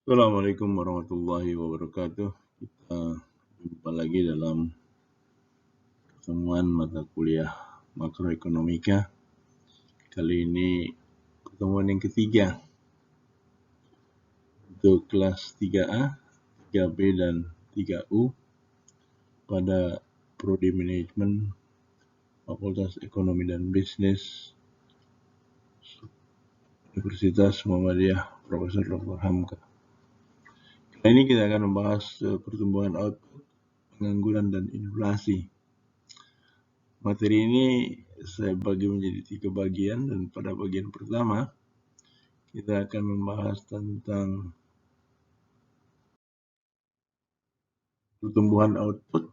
Assalamualaikum warahmatullahi wabarakatuh. Kita jumpa lagi dalam pertemuan mata kuliah makroekonomika. Kali ini pertemuan yang ketiga untuk kelas 3A, 3B, dan 3U pada Prodi Manajemen Fakultas Ekonomi dan Bisnis Universitas Muhammadiyah Profesor Dr. Hamka. Kali ini kita akan membahas pertumbuhan output, pengangguran, dan inflasi. Materi ini saya bagi menjadi 3 bagian, dan pada bagian pertama kita akan membahas tentang pertumbuhan output.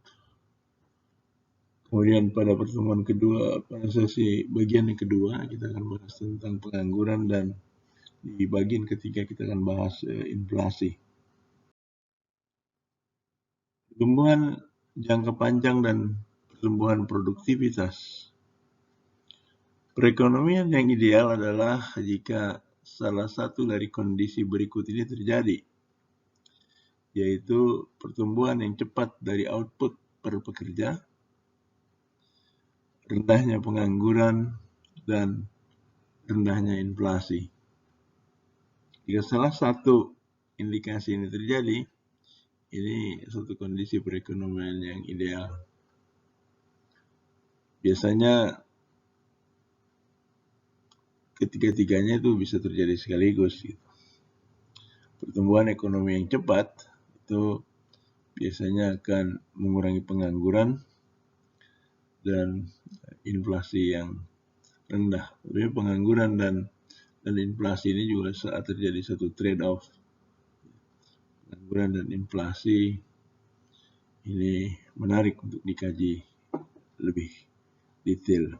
Kemudian pada pertemuan kedua, pada sesi bagian yang kedua, kita akan bahas tentang pengangguran, dan di bagian ketiga kita akan bahas inflasi. Pertumbuhan jangka panjang dan pertumbuhan produktivitas. Perekonomian yang ideal adalah jika salah satu dari kondisi berikut ini terjadi, yaitu pertumbuhan yang cepat dari output per pekerja, rendahnya pengangguran, dan rendahnya inflasi. Jika salah satu indikasi ini terjadi, ini suatu kondisi perekonomian yang ideal. Biasanya ketiga-tiganya itu bisa terjadi sekaligus. Pertumbuhan ekonomi yang cepat itu biasanya akan mengurangi pengangguran dan inflasi yang rendah. Tapi pengangguran dan inflasi ini juga saat terjadi satu trade-off. Pengangguran dan inflasi ini menarik untuk dikaji lebih detail.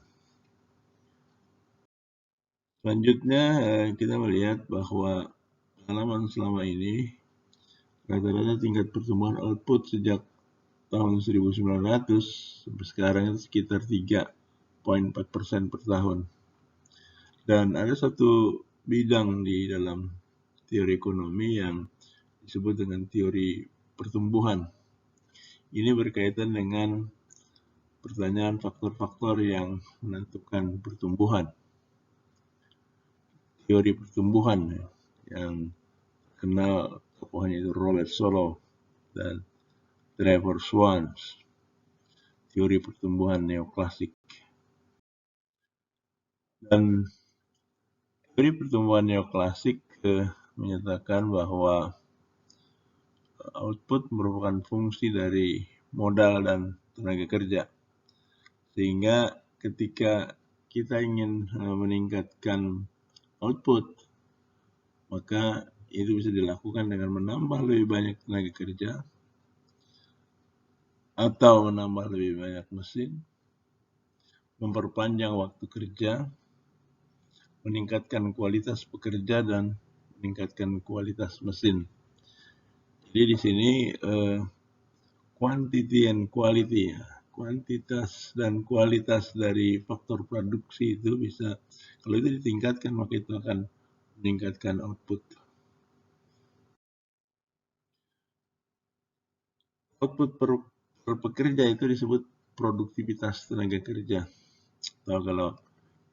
Selanjutnya kita melihat bahwa pengalaman selama ini rata-rata tingkat pertumbuhan output sejak tahun 1900 sampai sekarang itu sekitar 3,4% per tahun. Dan ada satu bidang di dalam teori ekonomi yang disebut dengan teori pertumbuhan. Ini berkaitan dengan pertanyaan faktor-faktor yang menentukan pertumbuhan. Teori pertumbuhan yang kenal tokohnya itu Robert Solow dan Trevor Swans. Teori pertumbuhan neoklasik. Dan teori pertumbuhan neoklasik menyatakan bahwa output merupakan fungsi dari modal dan tenaga kerja. Sehingga ketika kita ingin meningkatkan output, maka itu bisa dilakukan dengan menambah lebih banyak tenaga kerja atau menambah lebih banyak mesin, memperpanjang waktu kerja, meningkatkan kualitas pekerja, dan meningkatkan kualitas mesin. Jadi di sini quantity and quality, kuantitas dan kualitas dari faktor produksi itu bisa, kalau itu ditingkatkan maka itu akan meningkatkan output. Output per pekerja itu disebut produktivitas tenaga kerja. Atau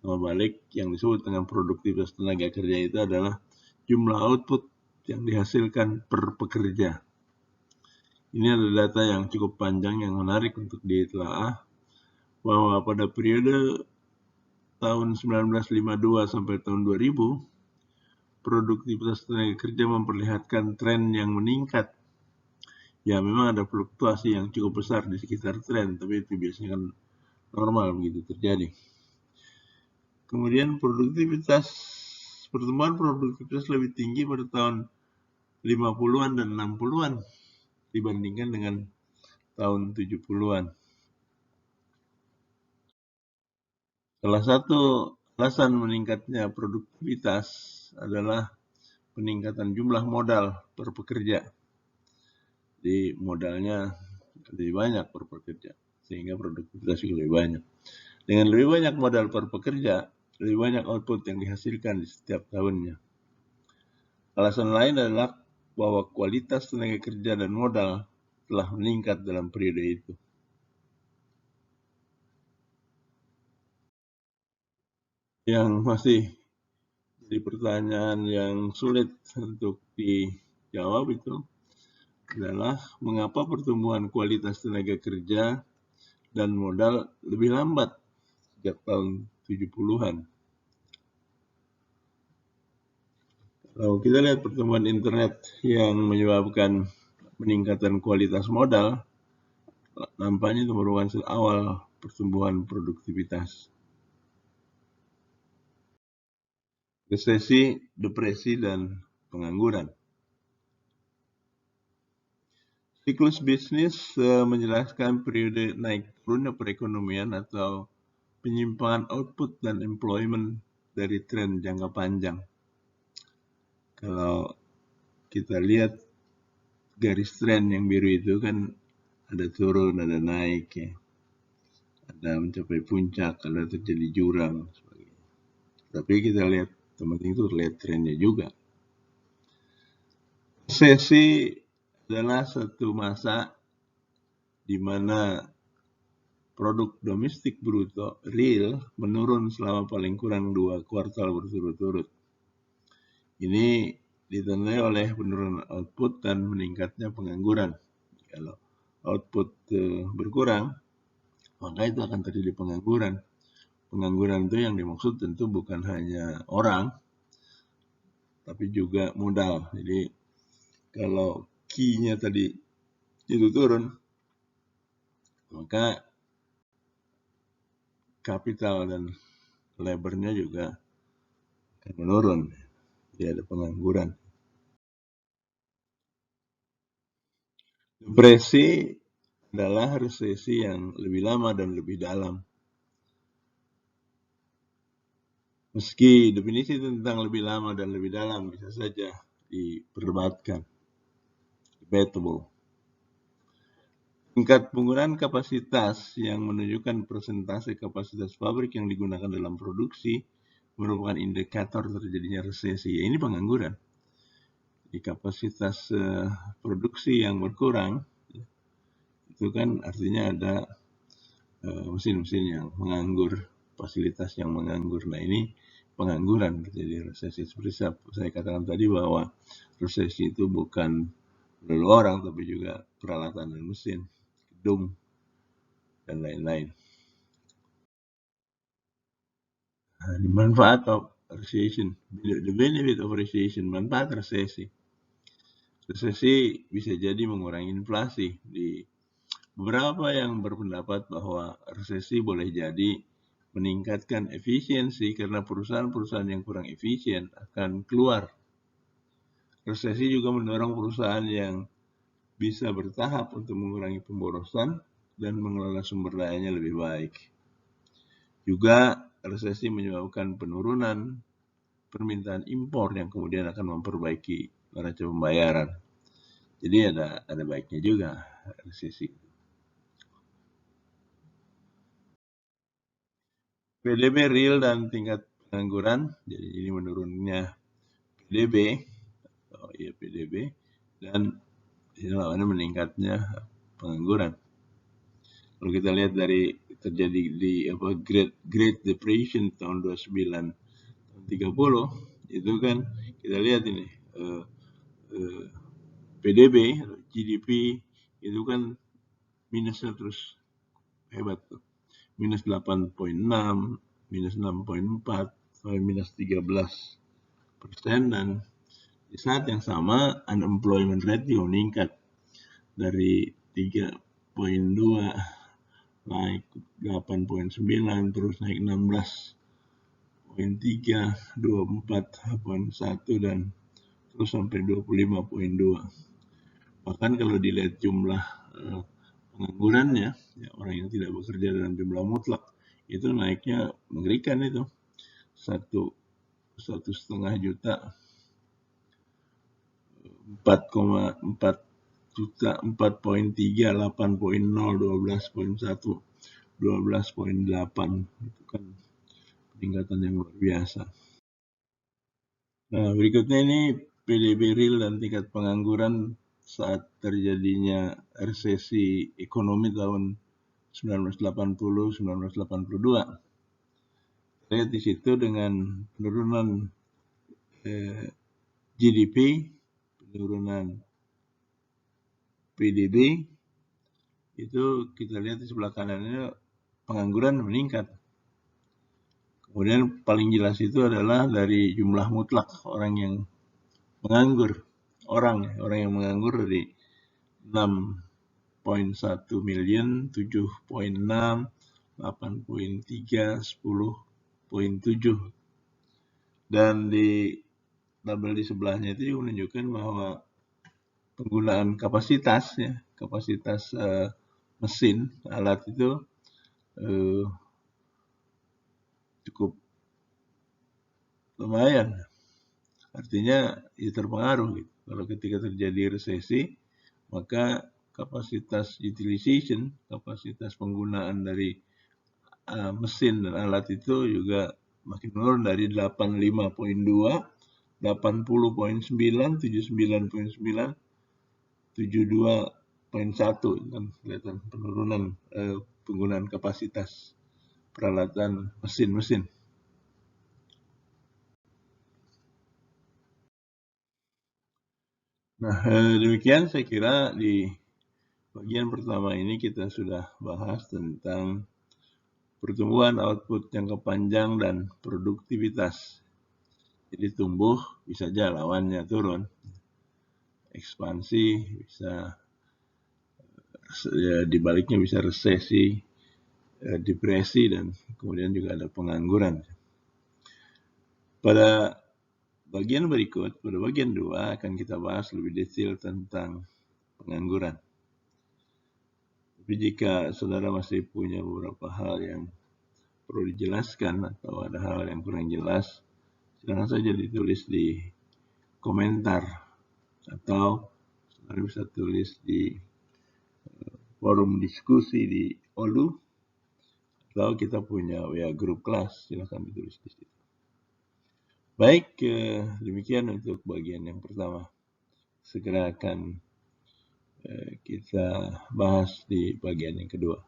kalau balik, yang disebut dengan produktivitas tenaga kerja itu adalah jumlah output yang dihasilkan per pekerja. Ini adalah data yang cukup panjang yang menarik untuk ditelaah, bahwa pada periode tahun 1952 sampai tahun 2000, produktivitas tenaga kerja memperlihatkan tren yang meningkat. Ya, memang ada fluktuasi yang cukup besar di sekitar tren, tapi itu biasanya kan normal begitu terjadi. Kemudian pertumbuhan produktivitas lebih tinggi pada tahun 50-an dan 60-an dibandingkan dengan tahun 70-an. Salah satu alasan meningkatnya produktivitas adalah peningkatan jumlah modal per pekerja. Jadi modalnya lebih banyak per pekerja, sehingga produktivitas juga lebih banyak. Dengan lebih banyak modal per pekerja, lebih banyak output yang dihasilkan di setiap tahunnya. Alasan lain adalah bahwa kualitas tenaga kerja dan modal telah meningkat dalam periode itu. Yang masih jadi pertanyaan yang sulit untuk dijawab itu adalah mengapa pertumbuhan kualitas tenaga kerja dan modal lebih lambat sejak tahun 70-an. Kalau kita lihat pertumbuhan internet yang menyebabkan peningkatan kualitas modal, nampaknya itu merupakan awal pertumbuhan produktivitas. Resesi, depresi, dan pengangguran. Siklus bisnis menjelaskan periode naik turunnya perekonomian atau penyimpangan output dan employment dari tren jangka panjang. Kalau kita lihat garis tren yang biru itu kan ada turun, ada naik, ya. Ada mencapai puncak, ada terjadi jurang, sebagainya. Tapi kita lihat teman-teman itu lihat trennya juga. Resesi adalah satu masa di mana produk domestik bruto real menurun selama paling kurang 2 kuartal berturut-turut. Ini ditandai oleh penurunan output dan meningkatnya pengangguran. Kalau output berkurang, maka itu akan terjadi pengangguran. Pengangguran itu yang dimaksud tentu bukan hanya orang, tapi juga modal. Jadi kalau key-nya tadi itu turun, maka kapital dan labor-nya juga akan menurun. Jadi ada pengangguran. Depresi adalah resesi yang lebih lama dan lebih dalam. Meski definisi tentang lebih lama dan lebih dalam bisa saja diperdebatkan, debatable. Tingkat penggunaan kapasitas yang menunjukkan persentase kapasitas pabrik yang digunakan dalam produksi merupakan indikator terjadinya resesi. Ya, ini pengangguran. Di kapasitas produksi yang berkurang, itu kan artinya ada mesin-mesin yang menganggur, fasilitas yang menganggur. Nah, ini pengangguran terjadi resesi. Seperti saya katakan tadi bahwa resesi itu bukan melulu orang, tapi juga peralatan dan mesin, gedung, dan lain-lain. Nah, manfaat of recession, the benefit of recession, manfaat resesi. Resesi bisa jadi mengurangi inflasi. Di beberapa yang berpendapat bahwa resesi boleh jadi meningkatkan efisiensi karena perusahaan-perusahaan yang kurang efisien akan keluar. Resesi juga mendorong perusahaan yang bisa bertahap untuk mengurangi pemborosan dan mengelola sumber dayanya lebih baik. Juga resesi menyebabkan penurunan permintaan impor yang kemudian akan memperbaiki neraca pembayaran. Jadi ada baiknya juga resesi. PDB real dan tingkat pengangguran, jadi ini menurunnya PDB, PDB, dan ini lawannya meningkatnya pengangguran. Kalau kita lihat dari terjadi di Great Depression tahun 29 30, itu kan kita lihat ini PDB, GDP itu kan minusnya terus hebat tuh. Minus 8,6, minus 6,4, sampai minus 13%, dan di saat yang sama unemployment rate juga meningkat dari 3,2 naik 8,9, terus naik 16,3, 24,1, dan terus sampai 25,2. Bahkan kalau dilihat jumlah penganggurannya, ya, orang yang tidak bekerja dalam jumlah mutlak, itu naiknya mengerikan itu. 1,5 juta, 4,4 juta, 4,3, 8,0, 12,1, 12,8. Itu kan peningkatan yang luar biasa. Nah, berikutnya ini PDB real dan tingkat pengangguran saat terjadinya resesi ekonomi tahun 1980-1982. Lihat di situ dengan penurunan GDP, penurunan PDB, itu kita lihat di sebelah kanannya pengangguran meningkat. Kemudian paling jelas itu adalah dari jumlah mutlak orang yang menganggur. Orang yang menganggur dari 6,1 miliar, 7,6, 8,3, 10,7. Dan di tabel di sebelahnya itu menunjukkan bahwa penggunaan kapasitas mesin alat itu cukup lumayan, artinya ya terpengaruh gitu. Kalau ketika terjadi resesi, maka kapasitas utilization, kapasitas penggunaan dari mesin dan alat itu juga makin menurun dari 85,2, 80,9, 79,9, 72,1, kan kelihatan penurunan penggunaan kapasitas peralatan mesin-mesin. Nah, demikian saya kira di bagian pertama ini kita sudah bahas tentang pertumbuhan output jangka panjang dan produktivitas. Jadi tumbuh bisa saja lawannya turun. Ekspansi bisa, ya, dibaliknya bisa resesi, depresi, dan kemudian juga ada pengangguran. Pada bagian berikut, pada bagian 2 akan kita bahas lebih detail tentang pengangguran. Tapi jika saudara masih punya beberapa hal yang perlu dijelaskan atau ada hal yang kurang jelas, silakan saja ditulis di komentar atau saudara bisa tulis di forum diskusi di Olu, atau kita punya WA grup kelas, silakan ditulis di situ. Baik, demikian untuk bagian yang pertama. Segera akan kita bahas di bagian yang kedua.